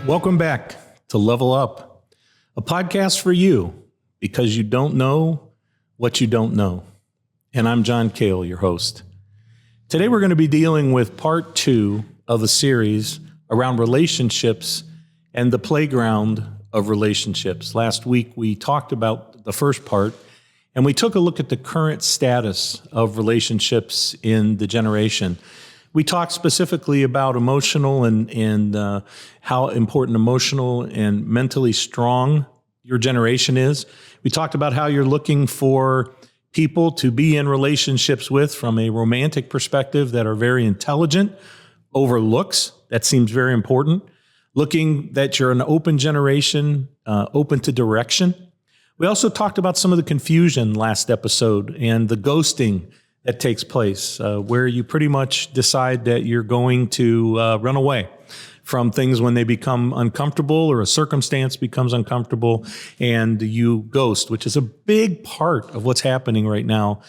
Welcome back to Level Up, a podcast for you because you don't know what you don't know. And I'm John Kale, your host. Today we're going to be dealing with part 2 of a series around relationships and the playground of relationships. Last week we talked about the first part, and we took a look at the current status of relationships in the generation. We talked specifically about emotional and how important emotional and mentally strong your generation is. We talked about how you're looking for people to be in relationships with from a romantic perspective that are very intelligent, over looks. That seems very important. Looking that you're an open generation, open to direction. We also talked about some of the confusion last episode and the ghosting that takes place, where you pretty much decide that you're going to run away from things when they become uncomfortable or a circumstance becomes uncomfortable and you ghost, which is a big part of what's happening right now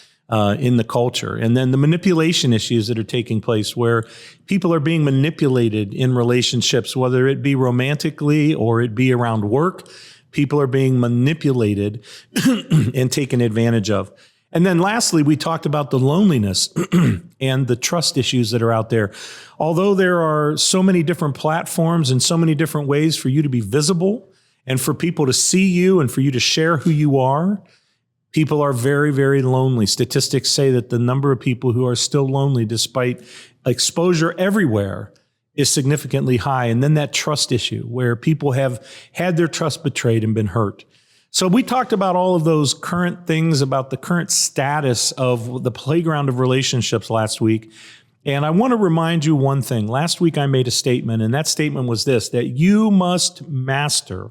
in the culture. And then the manipulation issues that are taking place where people are being manipulated in relationships, whether it be romantically or it be around work. People are being manipulated and taken advantage of. And then lastly, we talked about the loneliness and the trust issues that are out there. Although there are so many different platforms and so many different ways for you to be visible and for people to see you and for you to share who you are, people are very, very lonely. Statistics say that the number of people who are still lonely despite exposure everywhere is significantly high. And then that trust issue where people have had their trust betrayed and been hurt. So we talked about all of those current things, about the current status of the playground of relationships last week. And I want to remind you one thing. Last week I made a statement, and that statement was this, that you must master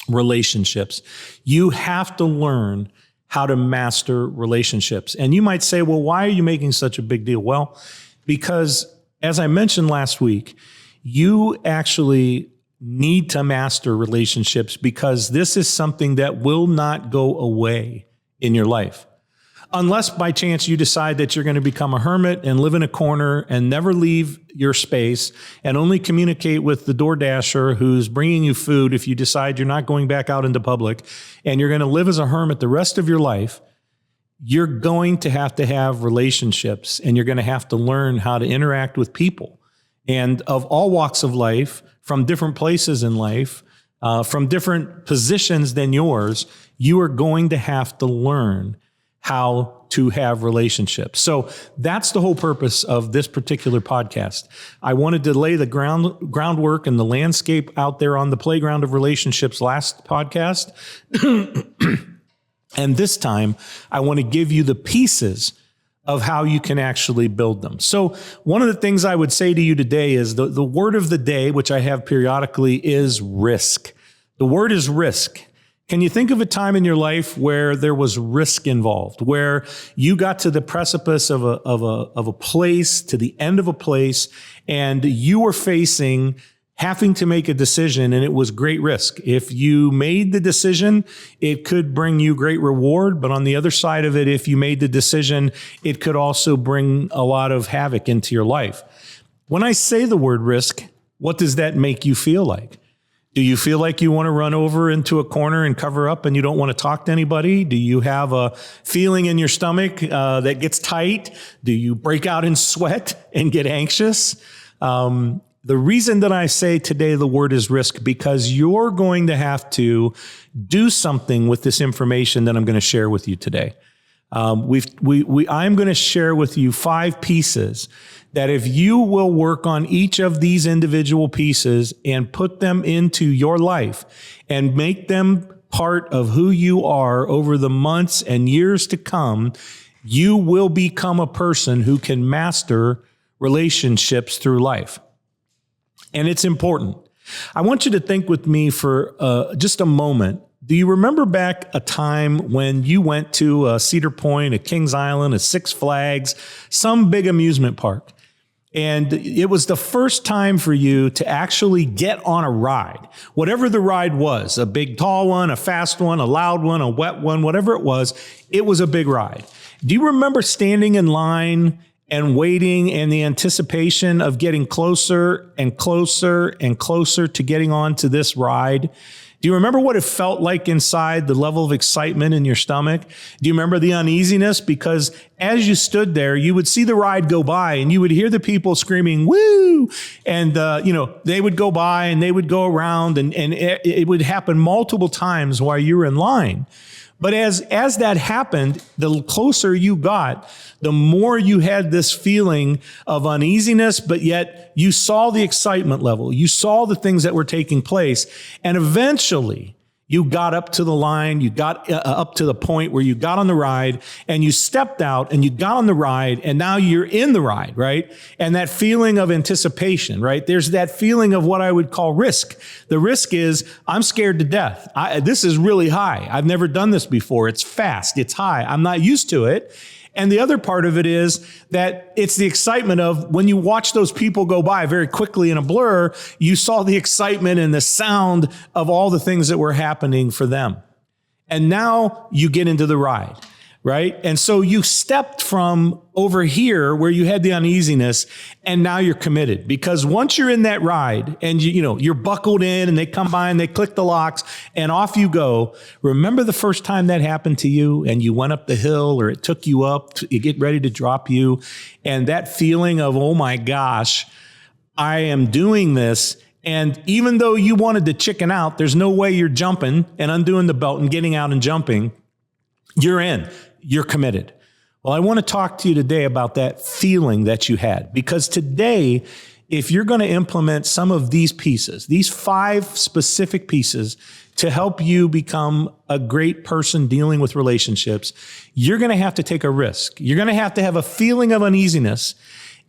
relationships. You have to learn how to master relationships. And you might say, well, why are you making such a big deal? Well, because as I mentioned last week, you actually need to master relationships because this is something that will not go away in your life. Unless by chance you decide that you're going to become a hermit and live in a corner and never leave your space and only communicate with the DoorDasher who's bringing you food if you decide you're not going back out into public and you're going to live as a hermit the rest of your life, you're going to have relationships and you're going to have to learn how to interact with people and of all walks of life, from different places in life, from different positions than yours, you are going to have to learn how to have relationships. So that's the whole purpose of this particular podcast. I wanted to lay the groundwork and the landscape out there on the playground of relationships last podcast. And this time, I want to give you the pieces of how you can actually build them. So one of the things I would say to you today is the word of the day, which I have periodically, is risk. The word is risk. Can you think of a time in your life where there was risk involved, where you got to the precipice of a place, to the end of a place, and you were facing having to make a decision, and it was great risk. If you made the decision, it could bring you great reward, but on the other side of it, if you made the decision, it could also bring a lot of havoc into your life. When I say the word risk, what does that make you feel like? Do you feel like you want to run over into a corner and cover up and you don't want to talk to anybody? Do you have a feeling in your stomach that gets tight? Do you break out in sweat and get anxious? The reason that I say today the word is risk, because you're going to have to do something with this information that I'm going to share with you today. I'm going to share with you 5 pieces that if you will work on each of these individual pieces and put them into your life and make them part of who you are over the months and years to come, you will become a person who can master relationships through life. And it's important. I want you to think with me for just a moment. Do you remember back a time when you went to a Cedar Point, a Kings Island, a Six Flags, some big amusement park, and it was the first time for you to actually get on a ride, whatever the ride was, a big tall one, a fast one, a loud one, a wet one, whatever it was a big ride. Do you remember standing in line and waiting and the anticipation of getting closer and closer and closer to getting onto this ride? Do you remember what it felt like inside, the level of excitement in your stomach? Do you remember the uneasiness? Because as you stood there, you would see the ride go by and you would hear the people screaming, woo! And, they would go by and they would go around and it would happen multiple times while you were in line. But as that happened, the closer you got, the more you had this feeling of uneasiness, but yet you saw the excitement level. You saw the things that were taking place. And eventually, you got up to the line, you got up to the point where you got on the ride and you stepped out and you got on the ride and now you're in the ride, right? And that feeling of anticipation, right? There's that feeling of what I would call risk. The risk is I'm scared to death. This is really high. I've never done this before. It's fast. It's high. I'm not used to it. And the other part of it is that it's the excitement of when you watch those people go by very quickly in a blur, you saw the excitement and the sound of all the things that were happening for them. And now you get into the ride, right? And so you stepped from over here where you had the uneasiness and now you're committed, because once you're in that ride and you're buckled in and they come by and they click the locks and off you go. Remember the first time that happened to you and you went up the hill or it took you up to get ready to drop you, and that feeling of, oh my gosh, I am doing this. And even though you wanted to chicken out, there's no way you're jumping and undoing the belt and getting out and jumping. You're in. You're committed. Well, I want to talk to you today about that feeling that you had, because today, if you're going to implement some of these pieces, these 5 specific pieces to help you become a great person dealing with relationships, you're going to have to take a risk. You're going to have a feeling of uneasiness,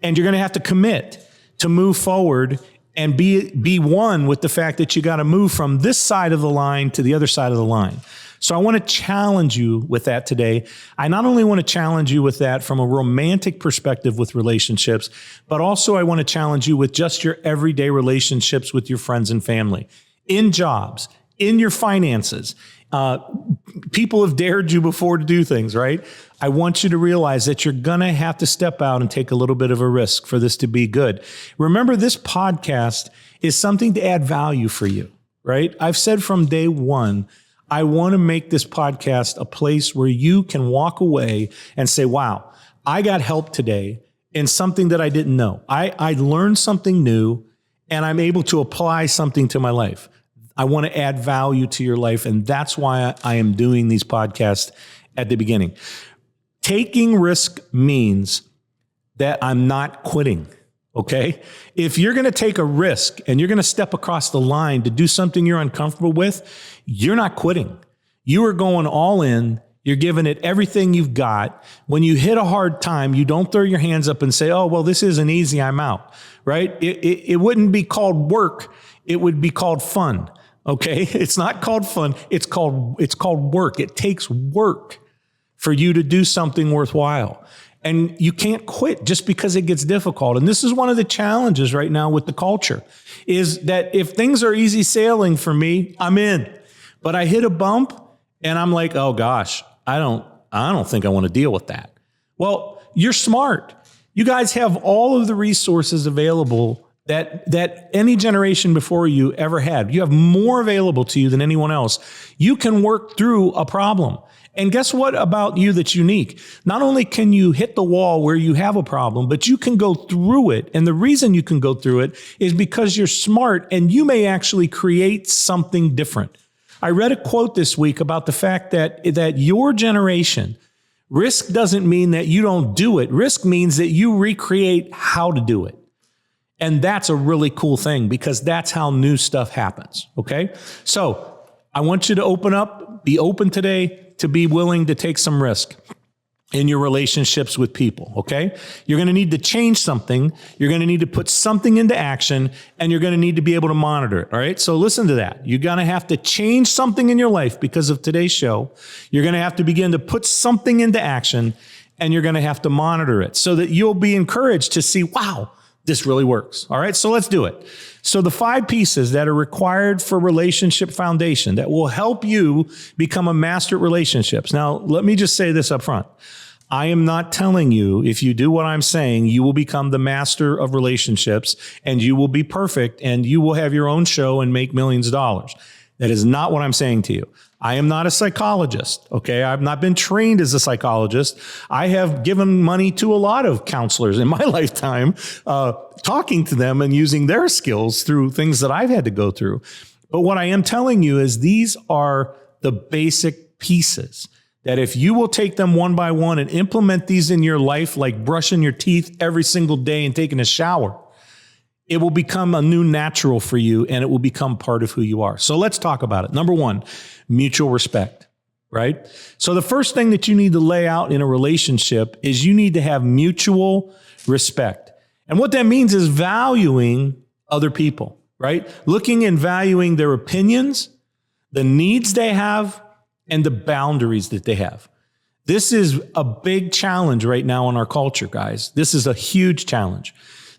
and you're going to have to commit to move forward and be one with the fact that you got to move from this side of the line to the other side of the line. So I want to challenge you with that today. I not only want to challenge you with that from a romantic perspective with relationships, but also I want to challenge you with just your everyday relationships with your friends and family, in jobs, in your finances. People have dared you before to do things, right? I want you to realize that you're going to have to step out and take a little bit of a risk for this to be good. Remember, this podcast is something to add value for you, right? I've said from day one, I want to make this podcast a place where you can walk away and say, wow, I got help today in something that I didn't know. I learned something new and I'm able to apply something to my life. I want to add value to your life. And that's why I am doing these podcasts at the beginning. Taking risk means that I'm not quitting. Okay? If you're going to take a risk and you're going to step across the line to do something you're uncomfortable with, you're not quitting. You are going all in. You're giving it everything you've got. When you hit a hard time, you don't throw your hands up and say, oh, well, this isn't easy, I'm out, right? It wouldn't be called work. It would be called fun. Okay? It's not called fun. It's called work. It takes work for you to do something worthwhile. And you can't quit just because it gets difficult. And this is one of the challenges right now with the culture, is that if things are easy sailing for me, I'm in. But I hit a bump and I'm like, oh gosh, I don't think I want to deal with that. Well, you're smart. You guys have all of the resources available that any generation before you ever had. You have more available to you than anyone else. You can work through a problem. And guess what about you that's unique? Not only can you hit the wall where you have a problem, but you can go through it. And the reason you can go through it is because you're smart and you may actually create something different. I read a quote this week about the fact that your generation, risk doesn't mean that you don't do it. Risk means that you recreate how to do it. And that's a really cool thing, because that's how new stuff happens. Okay. So I want you to be open today to be willing to take some risk in your relationships with people, okay? You're going to need to change something. You're going to need to put something into action, and you're going to need to be able to monitor it, all right? So listen to that. You're going to have to change something in your life because of today's show. You're going to have to begin to put something into action, and you're going to have to monitor it so that you'll be encouraged to see, wow, this really works, all right? So let's do it. So the 5 pieces that are required for relationship foundation that will help you become a master at relationships. Now, let me just say this up front. I am not telling you if you do what I'm saying, you will become the master of relationships and you will be perfect and you will have your own show and make millions of dollars. That is not what I'm saying to you. I am not a psychologist, okay? I've not been trained as a psychologist. I have given money to a lot of counselors in my lifetime, talking to them and using their skills through things that I've had to go through. But what I am telling you is these are the basic pieces that if you will take them one by one and implement these in your life, like brushing your teeth every single day and taking a shower, it will become a new natural for you and it will become part of who you are. So let's talk about it. Number one, mutual respect, right? So the first thing that you need to lay out in a relationship is you need to have mutual respect. And what that means is valuing other people, right? Looking and valuing their opinions, the needs they have, and the boundaries that they have. This is a big challenge right now in our culture, guys. This is a huge challenge.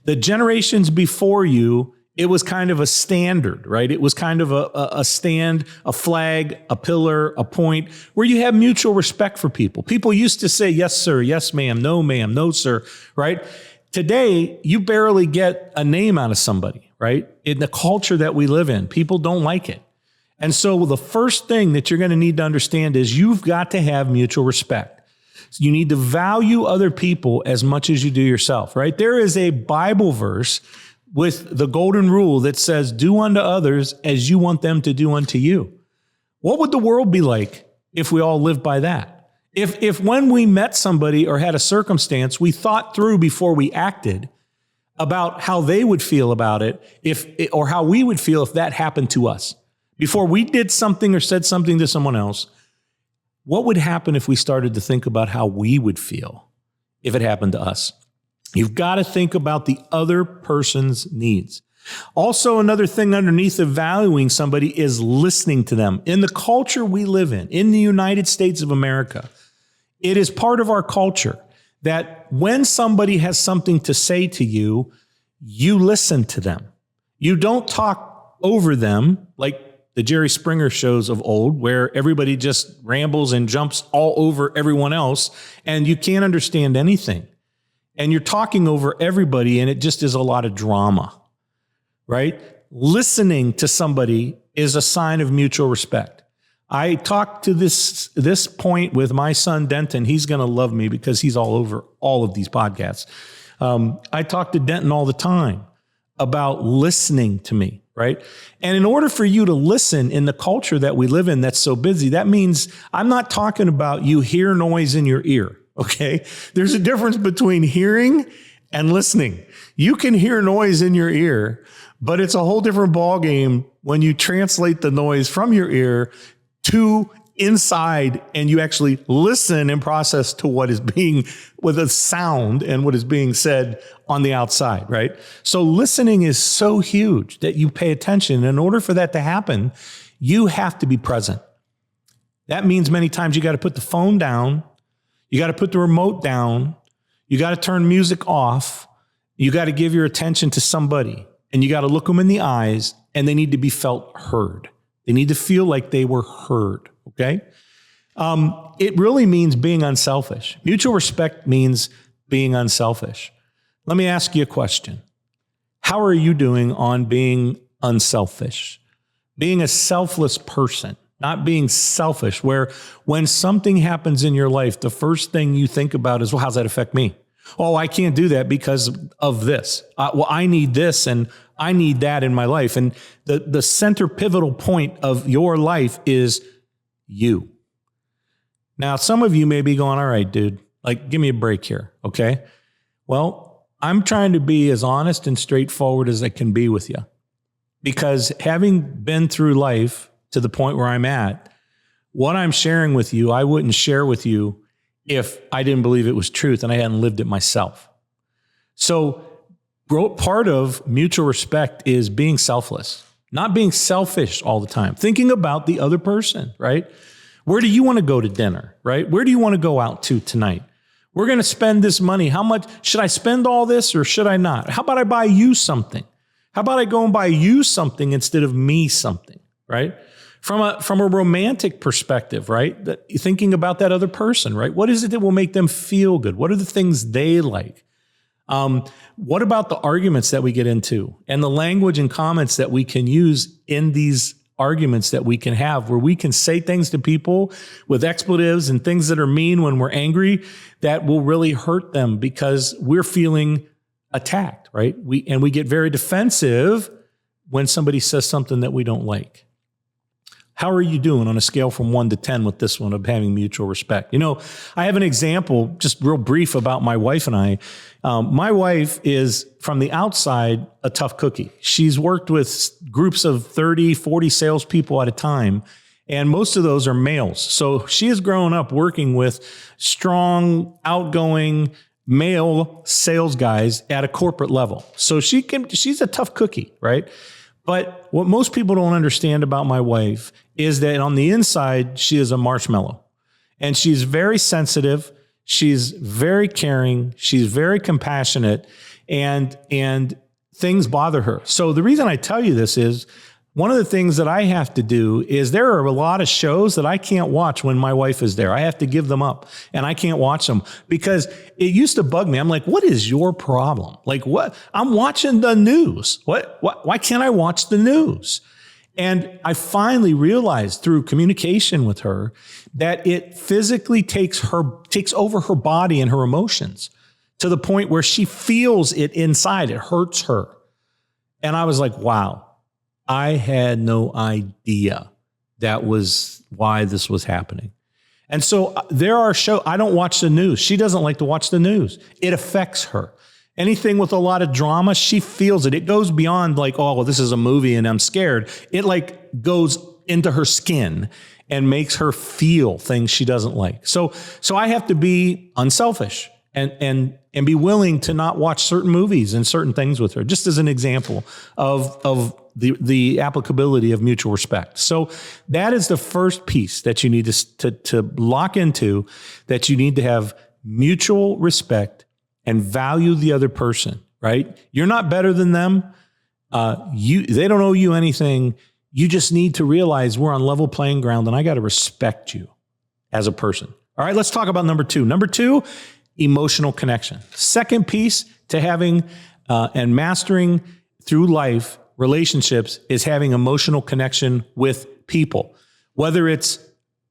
The generations before you, it was kind of a standard, right? It was kind of a stand, a flag, a pillar, a point where you have mutual respect for people. People used to say, yes, sir, yes, ma'am, no, sir, right? Today, you barely get a name out of somebody, right? In the culture that we live in, people don't like it. And so the first thing that you're going to need to understand is you've got to have mutual respect. You need to value other people as much as you do yourself, right? There is a Bible verse with the golden rule that says, do unto others as you want them to do unto you. What would the world be like if we all lived by that? If when we met somebody or had a circumstance, we thought through before we acted about how they would feel about it, or how we would feel if that happened to us. Before we did something or said something to someone else, what would happen if we started to think about how we would feel if it happened to us? You've got to think about the other person's needs. Also, another thing underneath of valuing somebody is listening to them. In the culture we live in the United States of America, it is part of our culture that when somebody has something to say to you, you listen to them. You don't talk over them like the Jerry Springer shows of old, where everybody just rambles and jumps all over everyone else, and you can't understand anything. And you're talking over everybody, and it just is a lot of drama, right? Listening to somebody is a sign of mutual respect. I talked to this point with my son, Denton. He's going to love me because he's all over all of these podcasts. I talk to Denton all the time about listening to me. Right? And in order for you to listen in the culture that we live in that's so busy, that means I'm not talking about you hear noise in your ear, okay? There's a difference between hearing and listening. You can hear noise in your ear, but it's a whole different ballgame when you translate the noise from your ear to inside and you actually listen and process to what is being with a sound and what is being said on the outside, right? So listening is so huge that you pay attention. In order for that to happen, you have to be present. That means many times you got to put the phone down. You got to put the remote down. You got to turn music off. You got to give your attention to somebody and you got to look them in the eyes and they need to be felt heard. They need to feel like they were heard. Okay? It really means being unselfish. Mutual respect means being unselfish. Let me ask you a question. How are you doing on being unselfish? Being a selfless person, not being selfish, where when something happens in your life, the first thing you think about is, well, how's that affect me? Oh, I can't do that because of this. Well, I need this and I need that in my life. And the center pivotal point of your life is you. Now, some of you may be going, all right, dude, like, give me a break here. Okay. Well, I'm trying to be as honest and straightforward as I can be with you, because having been through life to the point where I'm at, what I'm sharing with you, I wouldn't share with you if I didn't believe it was truth and I hadn't lived it myself. So part of mutual respect is being selfless. Not being selfish all the time, thinking about the other person, right? Where do you want to go to dinner, right? Where do you want to go out to tonight? We're going to spend this money. How much should I spend all this or should I not? How about I buy you something? How about I go and buy you something instead of me something, right? From a romantic perspective, right? Thinking about that other person, right? What is it that will make them feel good? What are the things they like? What about the arguments that we get into and the language and comments that we can use in these arguments that we can have, where we can say things to people with expletives and things that are mean when we're angry that will really hurt them because we're feeling attacked, right? We get very defensive when somebody says something that we don't like. How are you doing on a scale from 1 to 10 with this one of having mutual respect? You know, I have an example, just real brief, about my wife and I. My wife is, from the outside, a tough cookie. She's worked with groups of 30, 40 salespeople at a time, and most of those are males. So she has grown up working with strong, outgoing male sales guys at a corporate level. So she's a tough cookie, right? But what most people don't understand about my wife is that on the inside, she is a marshmallow. And she's very sensitive. She's very caring. She's very compassionate. And things bother her. So the reason I tell you this is, one of the things that I have to do is, there are a lot of shows that I can't watch when my wife is there. I have to give them up, and I can't watch them because it used to bug me. I'm like, what is your problem? Like, what? I'm watching the news. Why can't I watch the news? And I finally realized through communication with her that it physically takes over her body and her emotions to the point where she feels it inside. It hurts her. And I was like, wow. I had no idea that was why this was happening. And so there are shows, I don't watch the news. She doesn't like to watch the news. It affects her. Anything with a lot of drama, she feels it. It goes beyond like, oh, well, this is a movie and I'm scared. It like goes into her skin and makes her feel things she doesn't like. So I have to be unselfish and be willing to not watch certain movies and certain things with her, just as an example of the applicability of mutual respect. So that is the first piece that you need to lock into, that you need to have mutual respect and value the other person, right? You're not better than them. They don't owe you anything. You just need to realize we're on level playing ground, and I got to respect you as a person. All right, let's talk about number two. Number two, emotional connection. Second piece to having and mastering through life relationships is having emotional connection with people, whether it's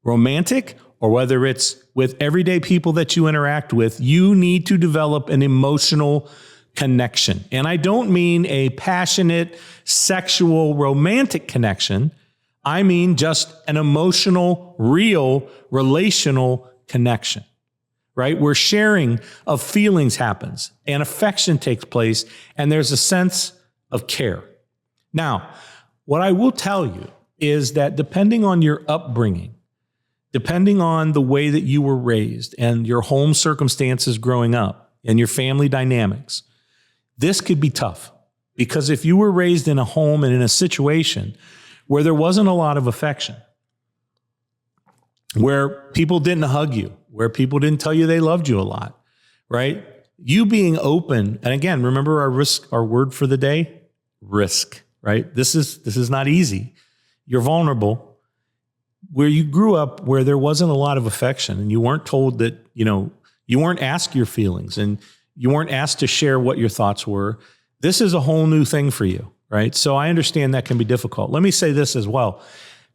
romantic or whether it's with everyday people that you interact with. You need to develop an emotional connection. And I don't mean a passionate, sexual, romantic connection. I mean just an emotional, real, relational connection, right? Where sharing of feelings happens and affection takes place, and there's a sense of care. Now, what I will tell you is that depending on your upbringing, depending on the way that you were raised and your home circumstances growing up and your family dynamics, this could be tough. Because if you were raised in a home and in a situation where there wasn't a lot of affection, where people didn't hug you, where people didn't tell you they loved you a lot, right? You being open, and again, remember our word for the day? Risk. Right? This is not easy. You're vulnerable. Where you grew up, where there wasn't a lot of affection, and you weren't told that, you weren't asked your feelings, and you weren't asked to share what your thoughts were. This is a whole new thing for you, right? So I understand that can be difficult. Let me say this as well.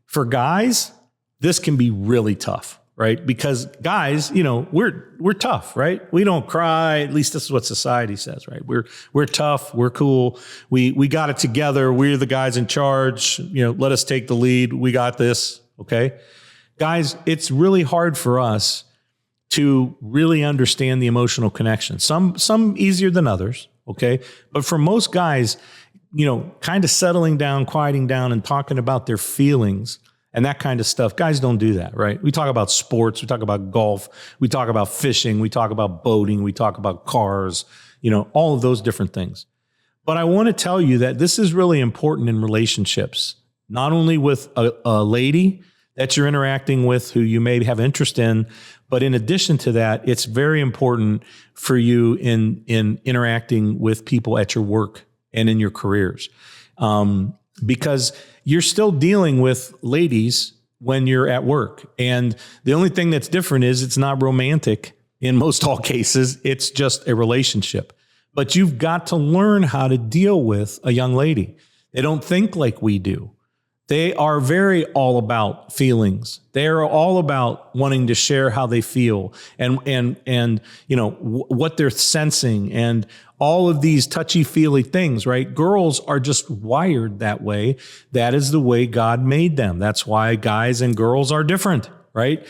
For guys, this can be really tough, right? Because guys, we're tough, right? We don't cry. At least this is what society says, right? We're tough. We're cool. We got it together. We're the guys in charge. Let us take the lead. We got this. Okay. Guys, it's really hard for us to really understand the emotional connection. Some easier than others. Okay. But for most guys, kind of settling down, quieting down, and talking about their feelings and that kind of stuff. Guys don't do that, right? We talk about sports. We talk about golf. We talk about fishing. We talk about boating. We talk about cars, all of those different things. But I want to tell you that this is really important in relationships, not only with a lady that you're interacting with who you may have interest in, but in addition to that, it's very important for you in interacting with people at your work and in your careers. because you're still dealing with ladies when you're at work. And the only thing that's different is it's not romantic in most all cases. It's just a relationship. But you've got to learn how to deal with a young lady. They don't think like we do. They are very all about feelings. They are all about wanting to share how they feel and what they're sensing and all of these touchy-feely things, right? Girls are just wired that way. That is the way God made them. That's why guys and girls are different, right?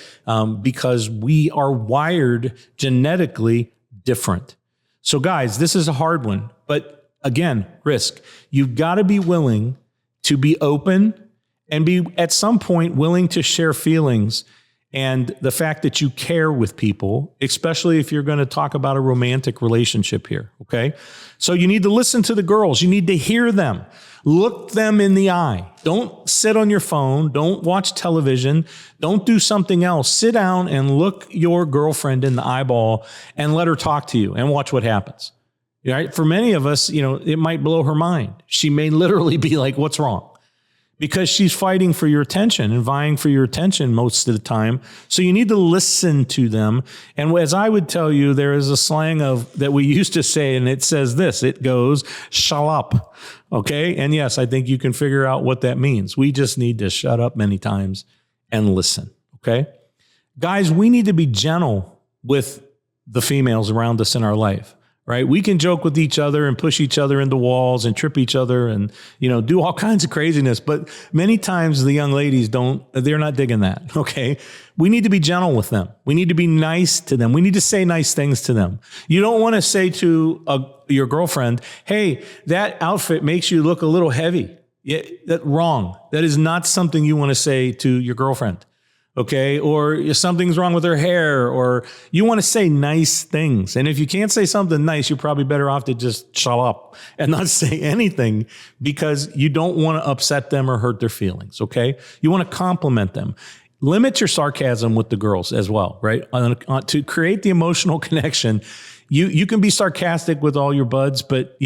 Because we are wired genetically different. So guys, this is a hard one, but again, risk. You've got to be willing to be open and be at some point willing to share feelings and the fact that you care with people, especially if you're going to talk about a romantic relationship here, okay? So you need to listen to the girls. You need to hear them. Look them in the eye. Don't sit on your phone. Don't watch television. Don't do something else. Sit down and look your girlfriend in the eyeball and let her talk to you and watch what happens. Right? For many of us, it might blow her mind. She may literally be like, what's wrong? Because she's fighting for your attention and vying for your attention most of the time. So you need to listen to them. And as I would tell you, there is a slang that we used to say, and it says this, it goes, shut up. Okay. And yes, I think you can figure out what that means. We just need to shut up many times and listen. Okay. Guys, we need to be gentle with the females around us in our life. Right? We can joke with each other and push each other into walls and trip each other and, do all kinds of craziness. But many times the young ladies they're not digging that. Okay. We need to be gentle with them. We need to be nice to them. We need to say nice things to them. You don't want to say to your girlfriend, hey, that outfit makes you look a little heavy. Yeah, that's wrong. That is not something you want to say to your girlfriend. Okay, or something's wrong with her hair, or you want to say nice things. And if you can't say something nice, you're probably better off to just shut up and not say anything because you don't want to upset them or hurt their feelings, okay? You want to compliment them. Limit your sarcasm with the girls as well, right? To create the emotional connection, you can be sarcastic with all your buds, but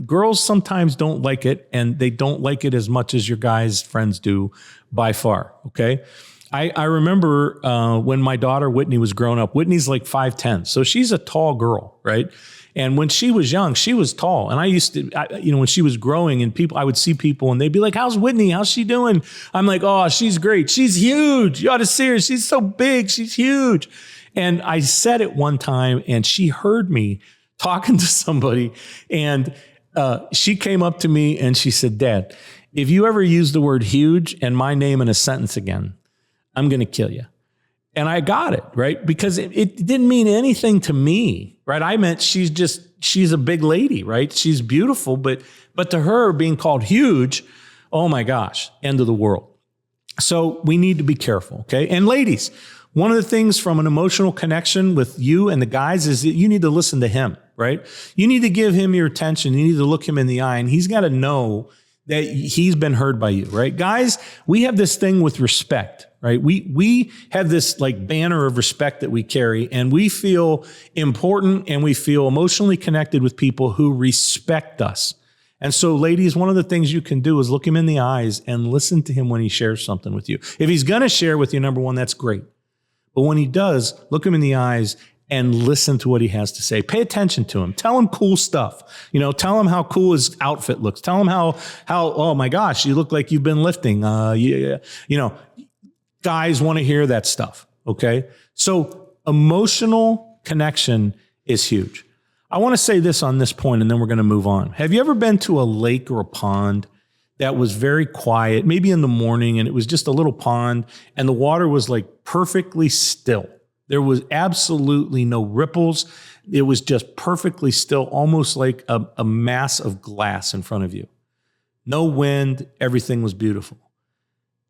girls sometimes don't like it, and they don't like it as much as your guys' friends do by far, okay? I remember when my daughter Whitney was growing up. Whitney's like 5'10", so she's a tall girl, right? And when she was young, she was tall. And I used to, when she was growing, and I would see people, and they'd be like, "How's Whitney? How's she doing?" I'm like, "Oh, she's great. She's huge. You ought to see her. She's so big. She's huge." And I said it one time, and she heard me talking to somebody, and she came up to me and she said, "Dad, if you ever use the word huge and my name in a sentence again, I'm going to kill you." And I got it, right? Because it didn't mean anything to me, right? I meant she's a big lady, right? She's beautiful, but to her being called huge, oh my gosh, end of the world. So we need to be careful, okay? And ladies, one of the things from an emotional connection with you and the guys is that you need to listen to him, right? You need to give him your attention. You need to look him in the eye, and he's got to know that he's been heard by you, right? Guys, we have this thing with respect, right? We have this like banner of respect that we carry, and we feel important and we feel emotionally connected with people who respect us. And so ladies, one of the things you can do is look him in the eyes and listen to him when he shares something with you. If he's going to share with you, number one, that's great. But when he does, look him in the eyes and listen to what he has to say. Pay attention to him. Tell him cool stuff. Tell him how cool his outfit looks. Tell him how oh my gosh, you look like you've been lifting. Guys want to hear that stuff. Okay. So emotional connection is huge. I want to say this on this point, and then we're going to move on. Have you ever been to a lake or a pond that was very quiet, maybe in the morning, and it was just a little pond, and the water was like perfectly still? There was absolutely no ripples. It was just perfectly still, almost like a mass of glass in front of you. No wind, everything was beautiful.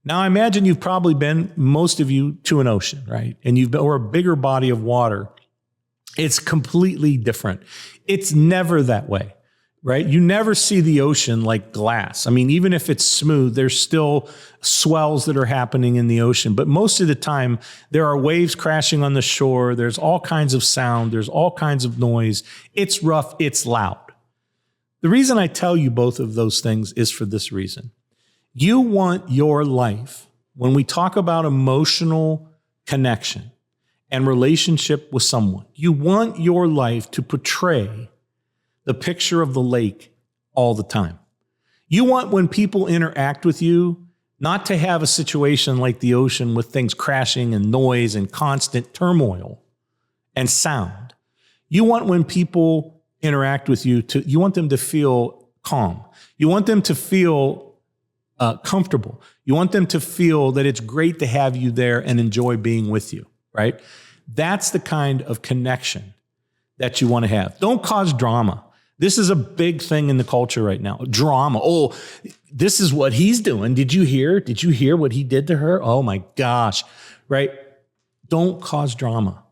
Now, I imagine you've probably been, most of you, to an ocean, right? And or a bigger body of water. It's completely different. It's never that way, right? You never see the ocean like glass. I mean, even if it's smooth, there's still swells that are happening in the ocean. But most of the time, there are waves crashing on the shore. There's all kinds of sound. There's all kinds of noise. It's rough. It's loud. The reason I tell you both of those things is for this reason. You want your life, when we talk about emotional connection and relationship with someone, you want your life to portray the picture of the lake all the time. You want when people interact with you, not to have a situation like the ocean with things crashing and noise and constant turmoil and sound. You want when people interact with you you want them to feel calm. You want them to feel comfortable. You want them to feel that it's great to have you there and enjoy being with you, right? That's the kind of connection that you want to have. Don't cause drama. This is a big thing in the culture right now. Drama. Oh, this is what he's doing. Did you hear? Did you hear what he did to her? Oh my gosh, right? Don't cause drama.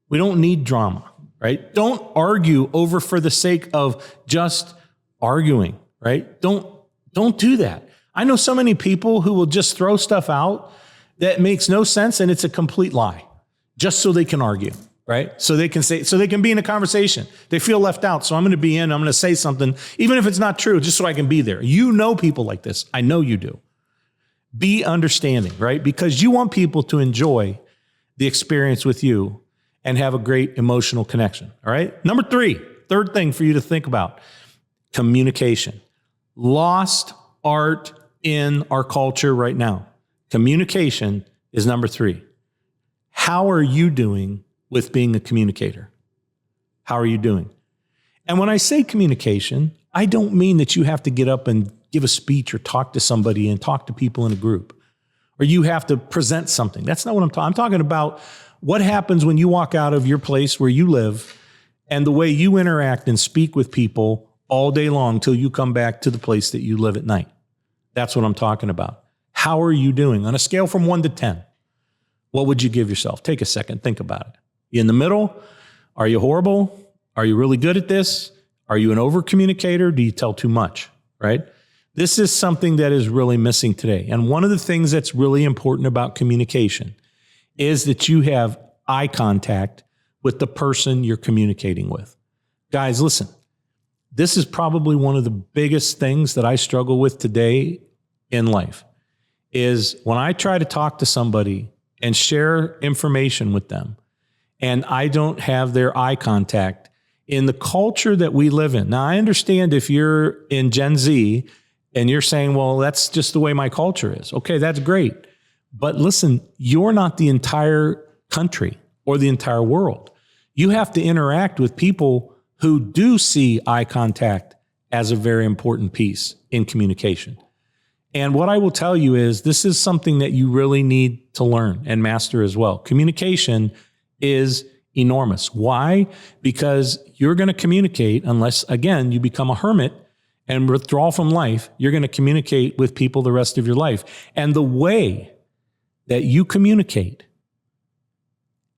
We don't need drama, right? Don't argue over for the sake of just arguing, right? Don't do that. I know so many people who will just throw stuff out that makes no sense and it's a complete lie, just so they can argue. Right? So they can be in a conversation. They feel left out. So I'm going to be in, I'm going to say something, even if it's not true, just so I can be there. You know people like this. I know you do. Be understanding, right? Because you want people to enjoy the experience with you and have a great emotional connection. All right. Number 3, third thing for you to think about, communication. Lost art in our culture right now. Communication is number 3. How are you doing with being a communicator? How are you doing? And when I say communication, I don't mean that you have to get up and give a speech or talk to somebody and talk to people in a group, or you have to present something. That's not what I'm talking. I'm talking about what happens when you walk out of your place where you live and the way you interact and speak with people all day long till you come back to the place that you live at night. That's what I'm talking about. How are you doing? On a scale from 1 to 10, what would you give yourself? Take a second, think about it. You in the middle? Are you horrible? Are you really good at this? Are you an over communicator? Do you tell too much, right? This is something that is really missing today. And one of the things that's really important about communication is that you have eye contact with the person you're communicating with. Guys, listen, this is probably one of the biggest things that I struggle with today in life is when I try to talk to somebody and share information with them, and I don't have their eye contact in the culture that we live in. Now, I understand if you're in Gen Z and you're saying, well, that's just the way my culture is. Okay, that's great. But listen, you're not the entire country or the entire world. You have to interact with people who do see eye contact as a very important piece in communication. And what I will tell you is this is something that you really need to learn and master as well. Communication is enormous. Why? Because you're going to communicate unless, again, you become a hermit and withdraw from life. You're going to communicate with people the rest of your life. And the way that you communicate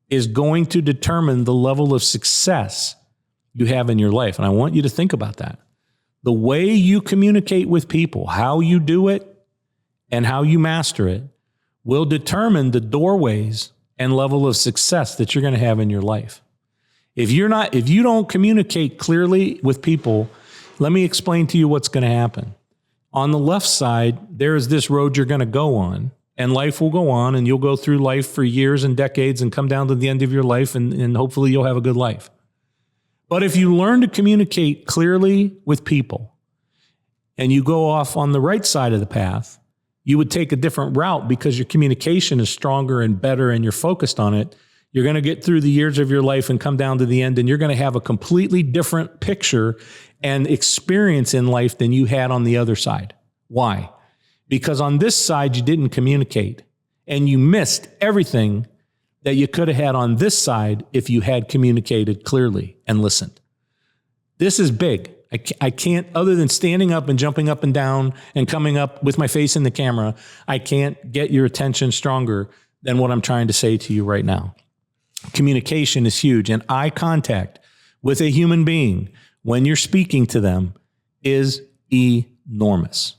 is going to determine the level of success you have in your life. And I want you to think about that. The way you communicate with people, how you do it and how you master it will determine the doorways and level of success that you're going to have in your life. If you don't communicate clearly with people, let me explain to you what's going to happen. On the left side, there is this road you're going to go on, and life will go on, and you'll go through life for years and decades and come down to the end of your life, and hopefully you'll have a good life. But if you learn to communicate clearly with people, and you go off on the right side of the path, you would take a different route because your communication is stronger and better and you're focused on it. You're going to get through the years of your life and come down to the end, and you're going to have a completely different picture and experience in life than you had on the other side. Why? Because on this side, you didn't communicate and you missed everything that you could have had on this side if you had communicated clearly and listened. This is big. I can't, other than standing up and jumping up and down and coming up with my face in the camera, I can't get your attention stronger than what I'm trying to say to you right now. Communication is huge, and eye contact with a human being when you're speaking to them is enormous.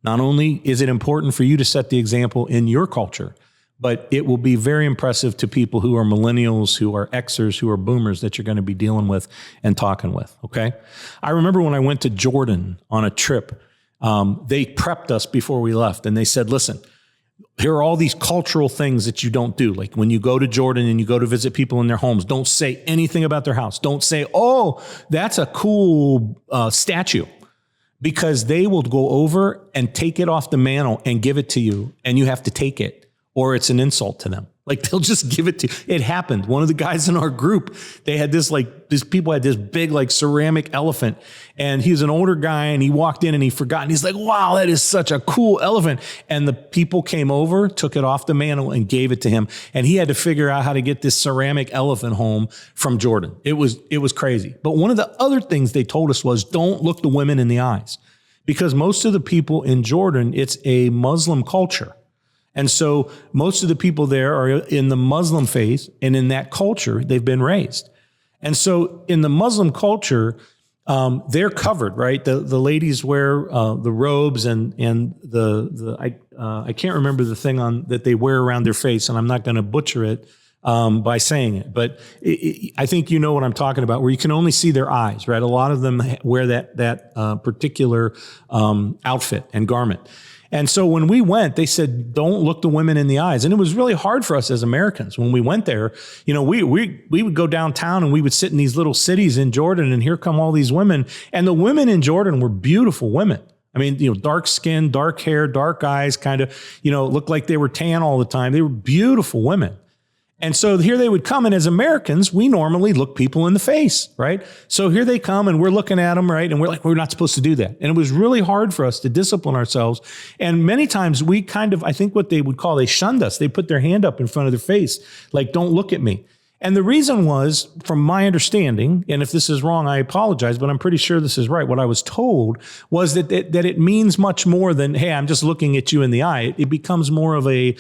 Not only is it important for you to set the example in your culture, but it will be very impressive to people who are millennials, who are Xers, who are boomers that you're going to be dealing with and talking with, okay? I remember when I went to Jordan on a trip they prepped us before we left, and they said, listen, here are all these cultural things that you don't do. Like when you go to Jordan and you go to visit people in their homes, don't say anything about their house. Don't say, oh, that's a cool statue, because they will go over and take it off the mantle and give it to you, and you have to take it, or it's an insult to them. Like they'll just give it to you. It happened. One of the guys in our group, they had these people had this big ceramic elephant, and he's an older guy, and he walked in and he forgot, and he's like, wow, that is such a cool elephant. And the people came over, took it off the mantle and gave it to him. And he had to figure out how to get this ceramic elephant home from Jordan. It was crazy. But one of the other things they told us was, don't look the women in the eyes, because most of the people in Jordan, it's a Muslim culture. And so most of the people there are in the Muslim faith, and in that culture, they've been raised. And so in the Muslim culture, they're covered, right? The ladies wear the robes and I can't remember the thing that they wear around their face, and I'm not going to butcher it by saying it, but I think you know what I'm talking about, where you can only see their eyes, right? A lot of them wear that particular outfit and garment. And so when we went, they said, don't look the women in the eyes. And it was really hard for us as Americans. When we went there, we would go downtown and we would sit in these little cities in Jordan, and here come all these women. And the women in Jordan were beautiful women. I mean, dark skin, dark hair, dark eyes, kind of, looked like they were tan all the time. They were beautiful women. And so here they would come, and as Americans, we normally look people in the face, right? So here they come, and we're looking at them, right? And we're like, we're not supposed to do that. And it was really hard for us to discipline ourselves. And many times we I think what they would call, they shunned us. They put their hand up in front of their face, like, don't look at me. And the reason was, from my understanding, and if this is wrong, I apologize, but I'm pretty sure this is right. What I was told was that it means much more than, hey, I'm just looking at you in the eye. It becomes more of a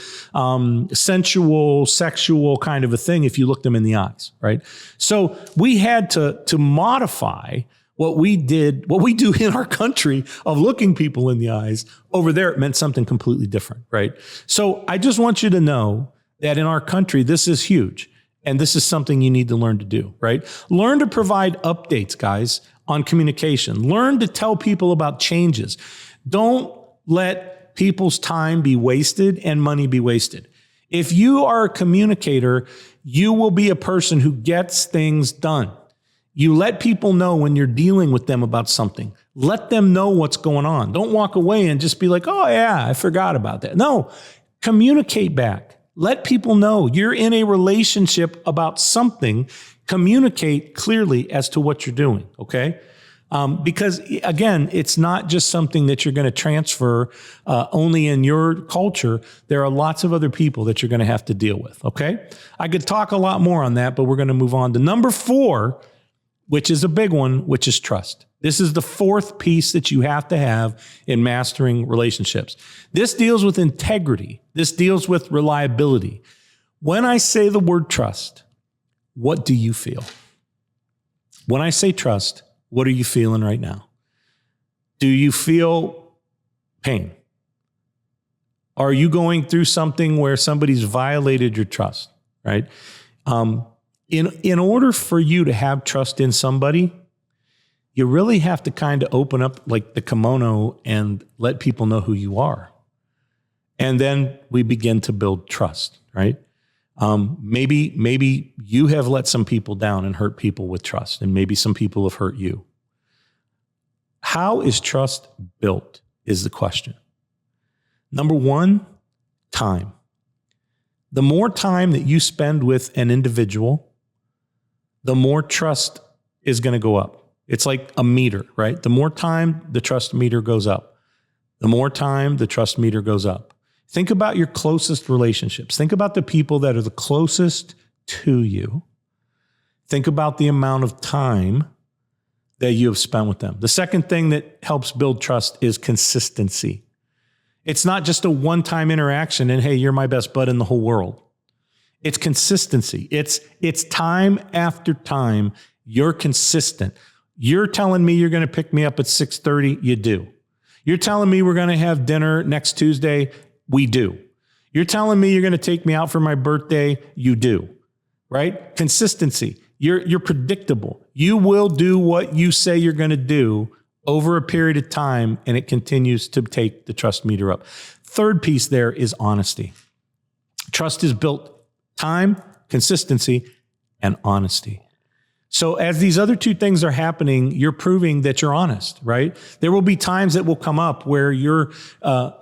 sensual, sexual kind of a thing if you look them in the eyes, right? So we had to modify what we do in our country of looking people in the eyes. Over there, it meant something completely different, right? So I just want you to know that in our country, this is huge. And this is something you need to learn to do, right? Learn to provide updates, guys, on communication. Learn to tell people about changes. Don't let people's time be wasted and money be wasted. If you are a communicator, you will be a person who gets things done. You let people know when you're dealing with them about something. Let them know what's going on. Don't walk away and just be like, oh, yeah, I forgot about that. No, communicate back. Let people know you're in a relationship about something. Communicate clearly as to what you're doing, okay? Because, again, it's not just something that you're going to transfer only in your culture. There are lots of other people that you're going to have to deal with, okay? I could talk a lot more on that, but we're going to move on to number 4, which is a big one, which is trust. This is the 4th piece that you have to have in mastering relationships. This deals with integrity. This deals with reliability. When I say the word trust, what do you feel? When I say trust, what are you feeling right now? Do you feel pain? Are you going through something where somebody's violated your trust, right? In order for you to have trust in somebody, you really have to kind of open up like the kimono and let people know who you are. And then we begin to build trust, right? Maybe you have let some people down and hurt people with trust, and maybe some people have hurt you. How is trust built is the question. Number 1, time. The more time that you spend with an individual, the more trust is going to go up. It's like a meter, right? The more time, the trust meter goes up. The more time, the trust meter goes up. Think about your closest relationships. Think about the people that are the closest to you. Think about the amount of time that you have spent with them. The second thing that helps build trust is consistency. It's not just a one-time interaction and, hey, you're my best bud in the whole world. It's consistency. It's time after time. You're consistent. You're telling me you're going to pick me up at 6:30. You do. You're telling me we're going to have dinner next Tuesday. We do. You're telling me you're going to take me out for my birthday. You do. Right? Consistency. You're predictable. You will do what you say you're going to do over a period of time, and it continues to take the trust meter up. Third piece there is honesty. Trust is built time, consistency, and honesty. So as these other two things are happening, you're proving that you're honest, right? There will be times that will come up where your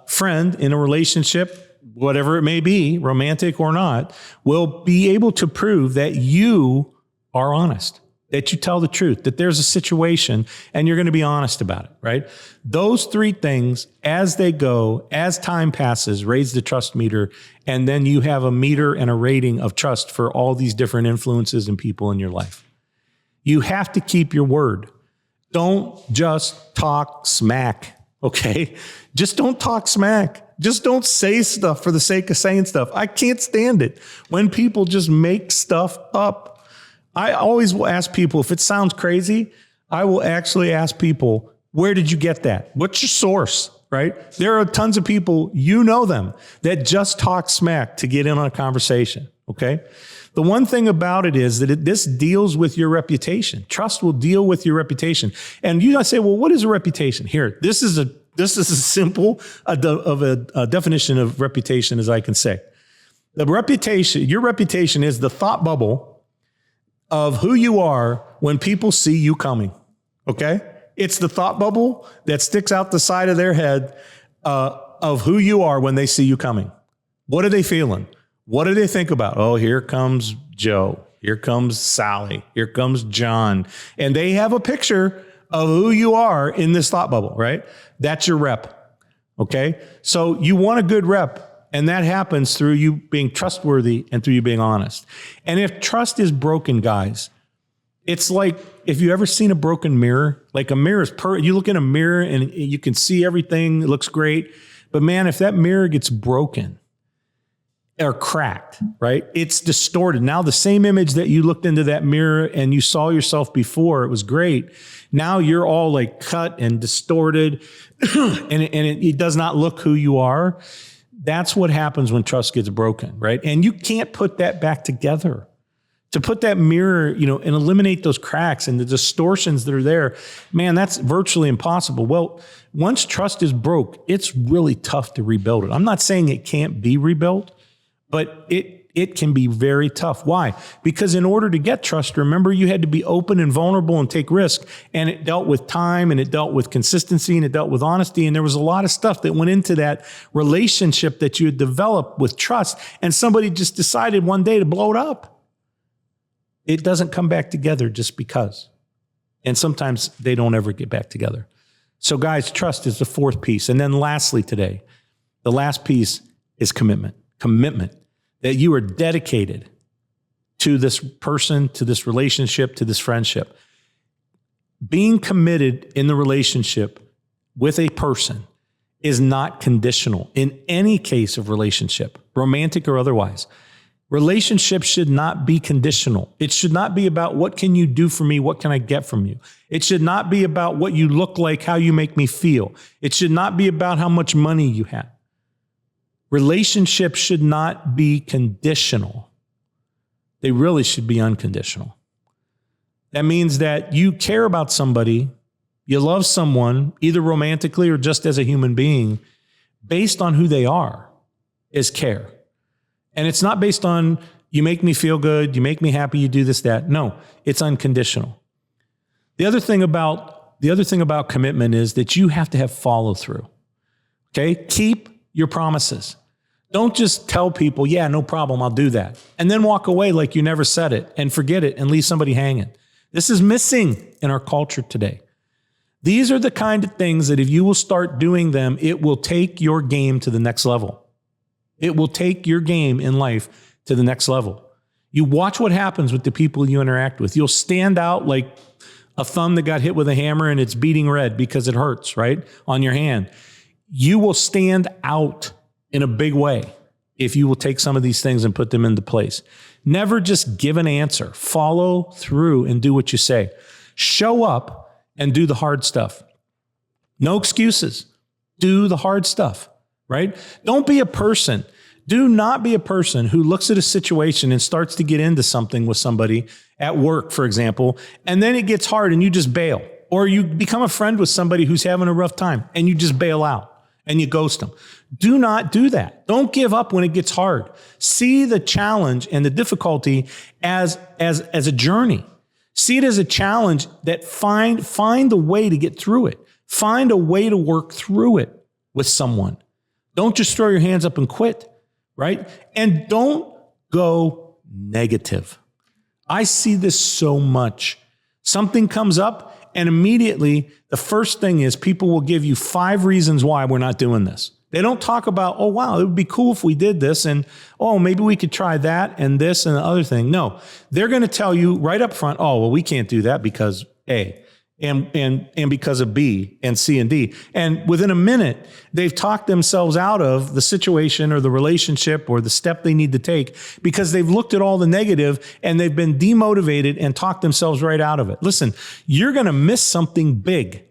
friend in a relationship, whatever it may be, romantic or not, will be able to prove that you are honest, that you tell the truth, that there's a situation and you're going to be honest about it, right? Those three things, as they go, as time passes, raise the trust meter, and then you have a meter and a rating of trust for all these different influences and people in your life. You have to keep your word. Don't just talk smack, okay? Just don't talk smack. Just don't say stuff for the sake of saying stuff. I can't stand it when people just make stuff up. I always will ask people, if it sounds crazy, I will actually ask people, where did you get that? What's your source, right? There are tons of people, you know them, that just talk smack to get in on a conversation, okay? The one thing about it is that this deals with your reputation. Trust will deal with your reputation. And you say, well, what is a reputation? Here, this is as simple of a definition of reputation as I can say. Your reputation is the thought bubble of who you are when people see you coming, okay? It's the thought bubble that sticks out the side of their head of who you are when they see you coming. What are they feeling? What do they think about? Oh, here comes Joe. Here comes Sally. Here comes John. And they have a picture of who you are in this thought bubble, right? That's your rep, okay? So you want a good rep. And that happens through you being trustworthy and through you being honest. And if trust is broken, guys, it's like if you ever seen a broken mirror, like a mirror is you look in a mirror and you can see everything, it looks great. But man, if that mirror gets broken or cracked, right, it's distorted. Now the same image that you looked into that mirror and you saw yourself before, it was great. Now you're all like cut and distorted and it does not look who you are. That's what happens when trust gets broken, right? And you can't put that back together. To put that mirror, and eliminate those cracks and the distortions that are there, man, that's virtually impossible. Well, once trust is broke, it's really tough to rebuild it. I'm not saying it can't be rebuilt, but it can be very tough. Why? Because in order to get trust, remember, you had to be open and vulnerable and take risk. And it dealt with time and it dealt with consistency and it dealt with honesty. And there was a lot of stuff that went into that relationship that you had developed with trust. And somebody just decided one day to blow it up. It doesn't come back together just because. And sometimes they don't ever get back together. So guys, trust is the fourth piece. And then lastly today, the last piece is commitment. Commitment. That you are dedicated to this person, to this relationship, to this friendship. Being committed in the relationship with a person is not conditional in any case of relationship, romantic or otherwise. Relationships should not be conditional. It should not be about what can you do for me? What can I get from you? It should not be about what you look like, how you make me feel. It should not be about how much money you have. Relationships should not be conditional. They really should be unconditional. That means that you care about somebody, you love someone, either romantically or just as a human being, based on who they are, is care. And it's not based on, you make me feel good, you make me happy, you do this, that. No, it's unconditional. The other thing about commitment is that you have to have follow through. Okay? Keep your promises. Don't just tell people, yeah, no problem, I'll do that. And then walk away like you never said it and forget it and leave somebody hanging. This is missing in our culture today. These are the kind of things that if you will start doing them, it will take your game to the next level. It will take your game in life to the next level. You watch what happens with the people you interact with. You'll stand out like a thumb that got hit with a hammer and it's beating red because it hurts, right, on your hand. You will stand out in a big way if you will take some of these things and put them into place. Never just give an answer. Follow through and do what you say. Show up and do the hard stuff. No excuses. Do the hard stuff, right? Don't be a person. Do not be a person who looks at a situation and starts to get into something with somebody at work, for example, and then it gets hard and you just bail. Or you become a friend with somebody who's having a rough time and you just bail out and you ghost them. Do not do that. Don't give up when it gets hard. See the challenge and the difficulty as a journey. See it as a challenge that find a way to get through it. Find a way to work through it with someone. Don't just throw your hands up and quit, right? And don't go negative. I see this so much. Something comes up and immediately the first thing is people will give you 5 reasons why we're not doing this. They don't talk about, oh, wow, it would be cool if we did this. And, oh, maybe we could try that and this and the other thing. No, they're going to tell you right up front, oh, well, we can't do that because A and because of B and C and D. And within a minute, they've talked themselves out of the situation or the relationship or the step they need to take because they've looked at all the negative and they've been demotivated and talked themselves right out of it. Listen, you're going to miss something big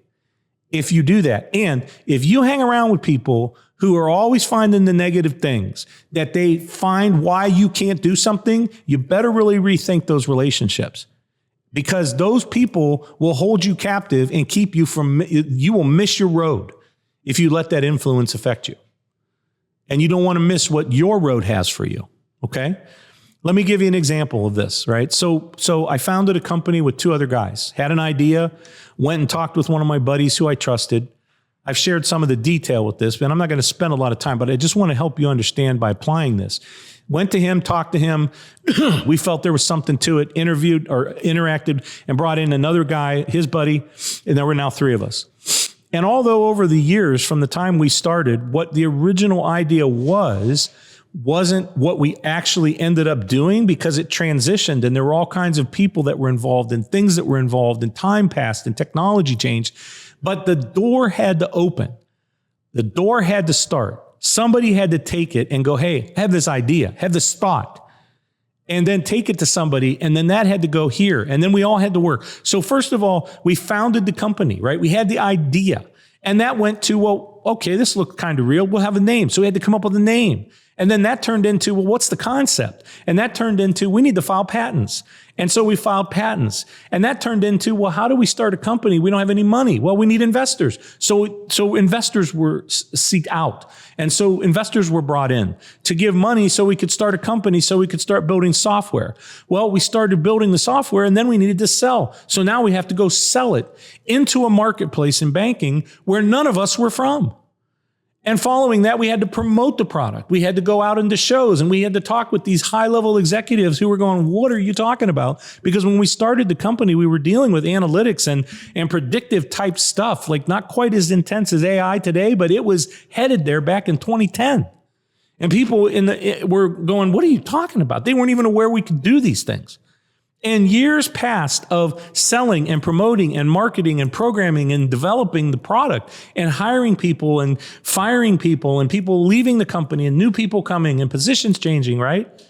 if you do that. And if you hang around with people who are always finding the negative things, that they find why you can't do something, you better really rethink those relationships. Because those people will hold you captive and keep you from, you will miss your road if you let that influence affect you. And you don't want to miss what your road has for you, okay? Let me give you an example of this, right? So I founded a company with 2 other guys, had an idea, went and talked with one of my buddies who I trusted. I've shared some of the detail with this, but I'm not going to spend a lot of time, but I just want to help you understand by applying this. Went to him, talked to him. We felt there was something to it, interviewed or interacted and brought in another guy, his buddy, and there were now 3 of us. And although over the years from the time we started, what the original idea wasn't what we actually ended up doing because it transitioned and there were all kinds of people that were involved and things that were involved and time passed and technology changed. But the door had to open. The door had to start. Somebody had to take it and go, hey, I have this idea, have this thought, and then take it to somebody. And then that had to go here. And then we all had to work. So first of all, we founded the company, right? We had the idea. And that went to, well, okay, this looked kind of real. We'll have a name. So we had to come up with a name. And then that turned into, well, what's the concept? And that turned into, we need to file patents. And so we filed patents. And that turned into, well, how do we start a company? We don't have any money. Well, we need investors. So investors were sought out. And so investors were brought in to give money so we could start a company, so we could start building software. Well, we started building the software and then we needed to sell. So now we have to go sell it into a marketplace in banking where none of us were from. And following that, we had to promote the product. We had to go out into shows and we had to talk with these high-level executives who were going, what are you talking about? Because when we started the company, we were dealing with analytics and predictive type stuff, like not quite as intense as AI today, but it was headed there back in 2010. And people were going, what are you talking about? They weren't even aware we could do these things. And years passed of selling and promoting and marketing and programming and developing the product and hiring people and firing people and people leaving the company and new people coming and positions changing, right?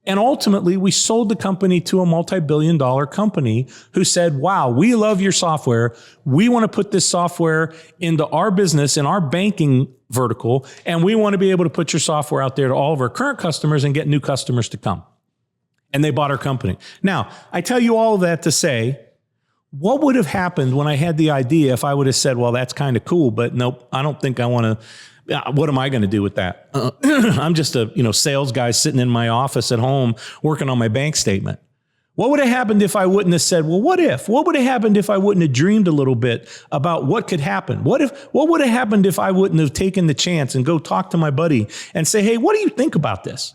And ultimately, we sold the company to a multi-billion-dollar company who said, wow, we love your software. We want to put this software into our business and our banking vertical, and we want to be able to put your software out there to all of our current customers and get new customers to come. And they bought our company. Now, I tell you all of that to say, what would have happened when I had the idea if I would have said, well, that's kind of cool, but nope, I don't think I want to, what am I going to do with that? I'm just a sales guy sitting in my office at home working on my bank statement. What would have happened if I wouldn't have said, well, what if? What would have happened if I wouldn't have dreamed a little bit about what could happen? What would have happened if I wouldn't have taken the chance and go talk to my buddy and say, hey, what do you think about this?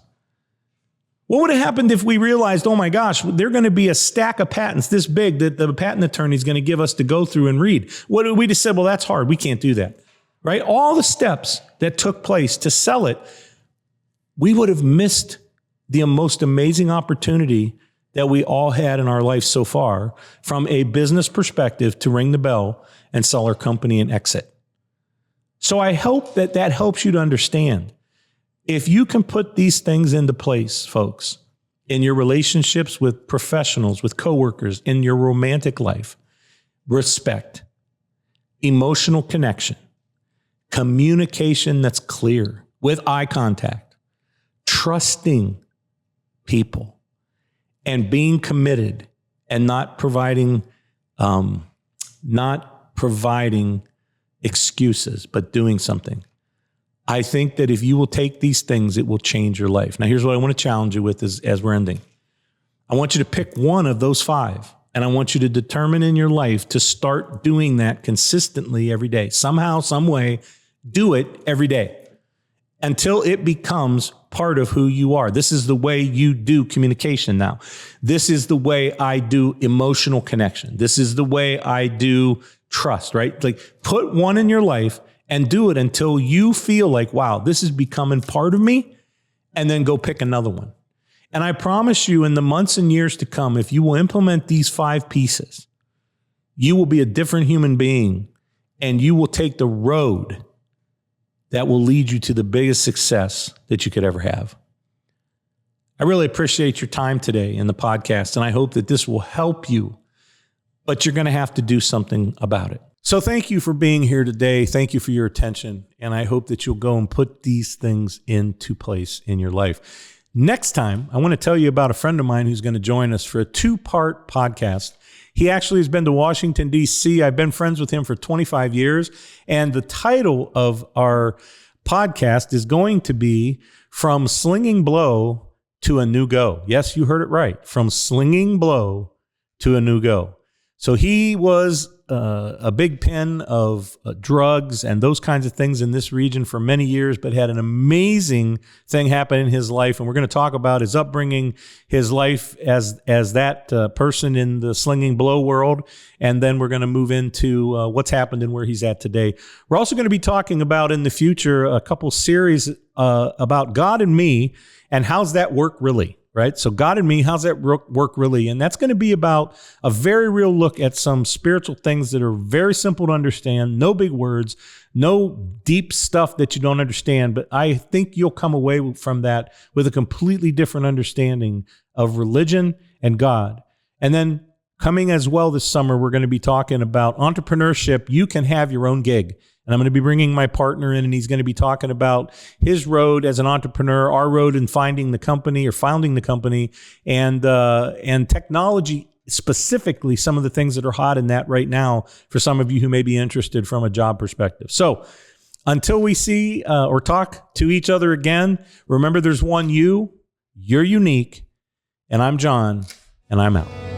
What would have happened if we realized, oh my gosh, they're going to be a stack of patents this big that the patent attorney is going to give us to go through and read? What if we just said, well, that's hard. We can't do that, right? All the steps that took place to sell it, we would have missed the most amazing opportunity that we all had in our life so far from a business perspective to ring the bell and sell our company and exit. So I hope that helps you to understand. If you can put these things into place, folks, in your relationships with professionals, with coworkers, in your romantic life, respect, emotional connection, communication that's clear with eye contact, trusting people, and being committed and not providing not providing excuses, but doing something. I think that if you will take these things, it will change your life. Now, here's what I want to challenge you with as we're ending. I want you to pick one of those 5, and I want you to determine in your life to start doing that consistently every day. Somehow, some way, do it every day until it becomes part of who you are. This is the way you do communication now. This is the way I do emotional connection. This is the way I do trust, right? Like, put one in your life and do it until you feel like, wow, this is becoming part of me, and then go pick another one. And I promise you, in the months and years to come, if you will implement these 5 pieces, you will be a different human being, and you will take the road that will lead you to the biggest success that you could ever have. I really appreciate your time today in the podcast, and I hope that this will help you, but you're going to have to do something about it. So thank you for being here today. Thank you for your attention. And I hope that you'll go and put these things into place in your life. Next time, I want to tell you about a friend of mine who's going to join us for a 2-part podcast. He actually has been to Washington, D.C. I've been friends with him for 25 years. And the title of our podcast is going to be From Slinging Blow to a New Go. Yes, you heard it right. From slinging blow to a new go. So he was a big pen of drugs and those kinds of things in this region for many years, but had an amazing thing happen in his life. And we're going to talk about his upbringing, his life as that person in the slinging blow world. And then we're going to move into what's happened and where he's at today. We're also going to be talking about in the future a couple series about God and me and how's that work really. Right? So God and me, how's that work really? And that's going to be about a very real look at some spiritual things that are very simple to understand, no big words, no deep stuff that you don't understand. But I think you'll come away from that with a completely different understanding of religion and God. And then coming as well this summer, we're going to be talking about entrepreneurship. You can have your own gig. And I'm going to be bringing my partner in, and he's going to be talking about his road as an entrepreneur, our road in finding the company or founding the company, and technology, specifically some of the things that are hot in that right now for some of you who may be interested from a job perspective. So until we see or talk to each other again, remember there's one you, you're unique, and I'm John, and I'm out.